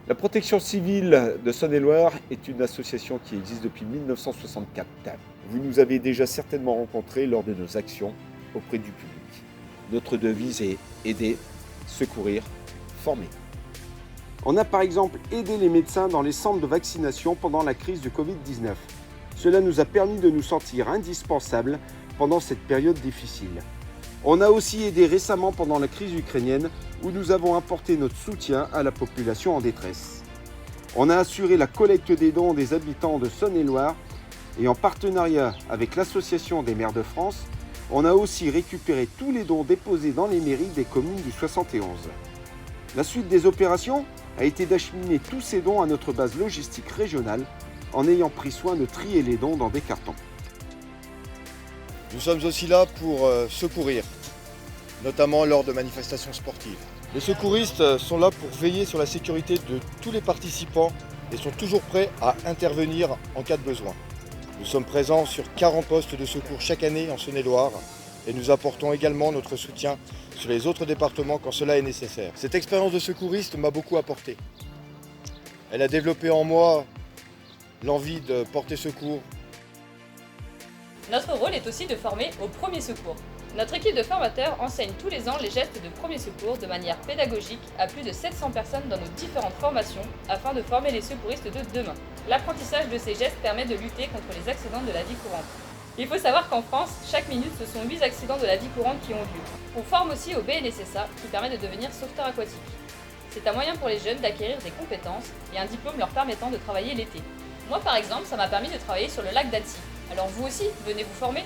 La protection civile de Saône-et-Loire est une association qui existe depuis 1964. Vous nous avez déjà certainement rencontrés lors de nos actions auprès du public. Notre devise est aider, secourir, former. On a par exemple aidé les médecins dans les centres de vaccination pendant la crise du Covid-19. Cela nous a permis de nous sentir indispensables pendant cette période difficile. On a aussi aidé récemment pendant la crise ukrainienne où nous avons apporté notre soutien à la population en détresse. On a assuré la collecte des dons des habitants de Saône-et-Loire et en partenariat avec l'Association des maires de France, on a aussi récupéré tous les dons déposés dans les mairies des communes du 71. La suite des opérations a été d'acheminer tous ces dons à notre base logistique régionale en ayant pris soin de trier les dons dans des cartons. Nous sommes aussi là pour secourir, notamment lors de manifestations sportives. Les secouristes sont là pour veiller sur la sécurité de tous les participants et sont toujours prêts à intervenir en cas de besoin. Nous sommes présents sur 40 postes de secours chaque année en Saône-et-Loire et nous apportons également notre soutien sur les autres départements quand cela est nécessaire. Cette expérience de secouriste m'a beaucoup apporté. Elle a développé en moi l'envie de porter secours. Notre rôle est aussi de former au premier secours. Notre équipe de formateurs enseigne tous les ans les gestes de premier secours de manière pédagogique à plus de 700 personnes dans nos différentes formations afin de former les secouristes de demain. L'apprentissage de ces gestes permet de lutter contre les accidents de la vie courante. Il faut savoir qu'en France, chaque minute, ce sont 8 accidents de la vie courante qui ont lieu. On forme aussi au BNSSA qui permet de devenir sauveteur aquatique. C'est un moyen pour les jeunes d'acquérir des compétences et un diplôme leur permettant de travailler l'été. Moi par exemple, ça m'a permis de travailler sur le lac d'Annecy. Alors vous aussi, venez vous former.